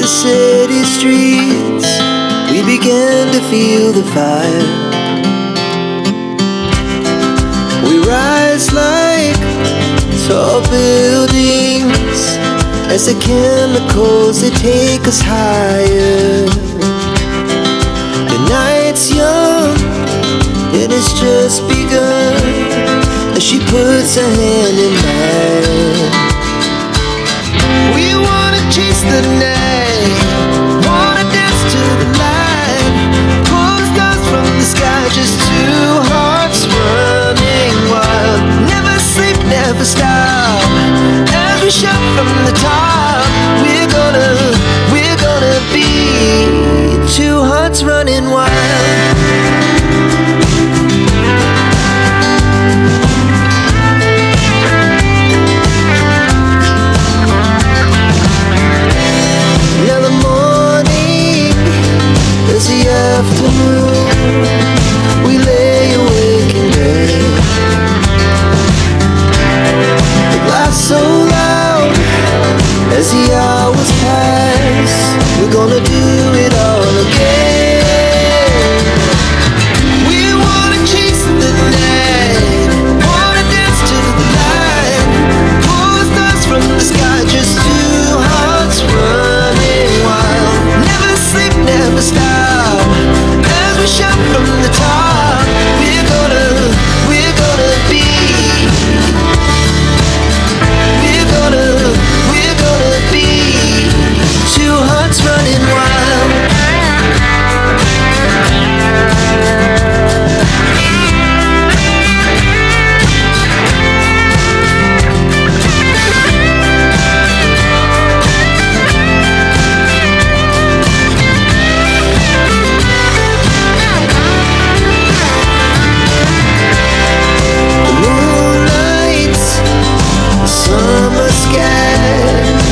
the city streets, we began to feel the fire. We rise like tall buildings as the chemicals, they take us higher. The night's young, it has just begun, as she puts her hand in mine. We wanna chase the night, wanna dance to the light, pull stars from the sky, just two hearts running wild. Never sleep, never stop, as we shout from the top. We're gonna be two hearts running wild. Afternoon, we lay awake in bed. The glass so loud as the hours pass. We're gonna do it all again. We wanna chase the night, wanna dance to the light, pull stars from the sky, just two hearts running wild. Never sleep, never stop, we shout from the top. We're gonna be. We're gonna be two hearts running wild.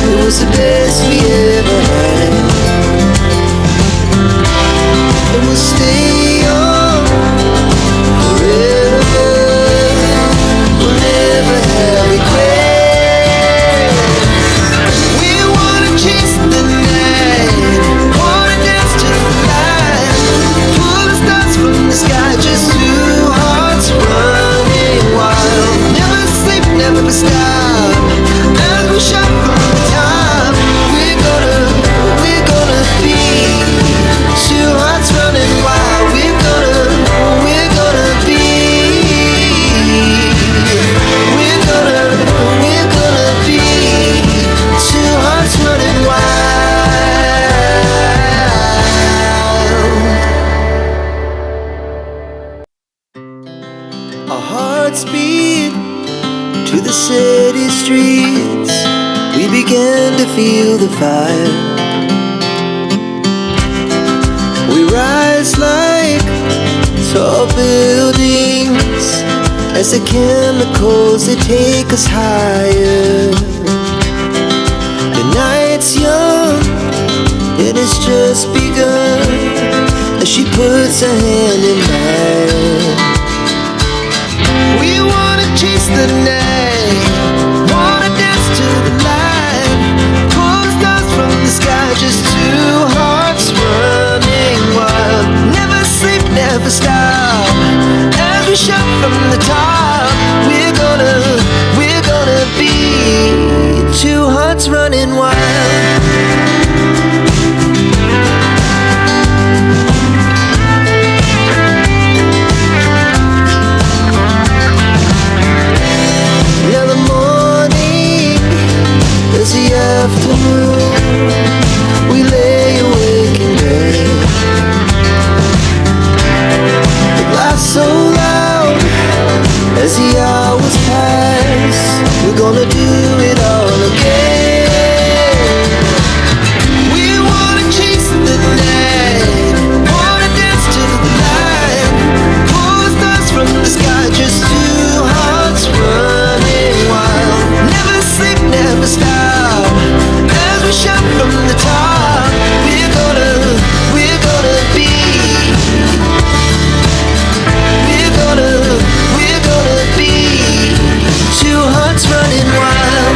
It was the best we ever had, and we'll stay on forever. We'll never have regrets. We wanna chase the night, wanna dance to the light, pull the stars from the sky, just two hearts running wild. Never sleep, never stop, as we shout from the top. We're gonna be two hearts running wild. We're gonna be. We're gonna be two hearts running wild. Our hearts beat to the city streets, we began to feel the fire. We rise like tall buildings as the chemicals, they take us higher. The night's young, it has just begun, as she puts her hand in mine. We wanna chase the night, wanna dance to the light, pull stars from the sky, just two hearts running wild. Never sleep, never stop, as we shout from the top. We're gonna be two hearts running wild. Afternoon, we lay awake in bed. The glass so loud as the hours pass. We're gonna do it all again. We wanna chase the night, wanna dance to the light, pull stars from the sky, just two hearts running wild. Never sleep, never stop, as we shout from the top. We're gonna be. We're gonna be two hearts running wild.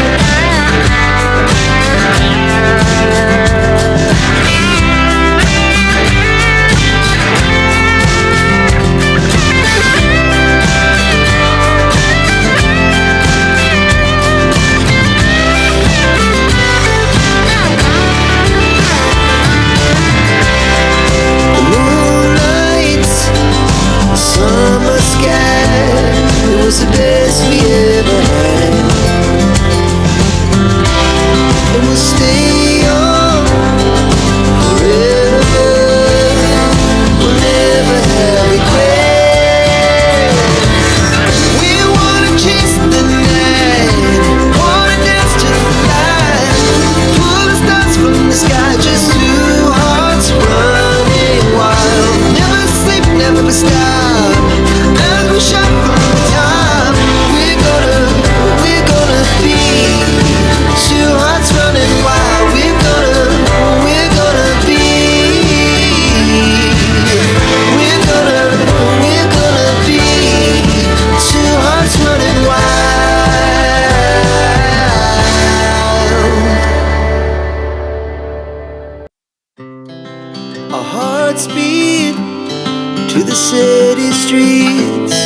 streets,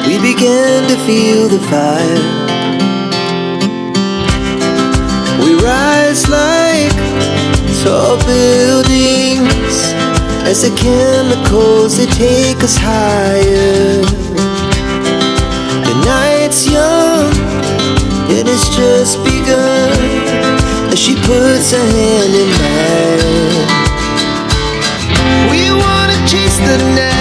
we began to feel the fire. We rise like tall buildings as the chemicals they take us higher. The night's young, it has just begun as she puts her hand in mine. We wanna chase the night.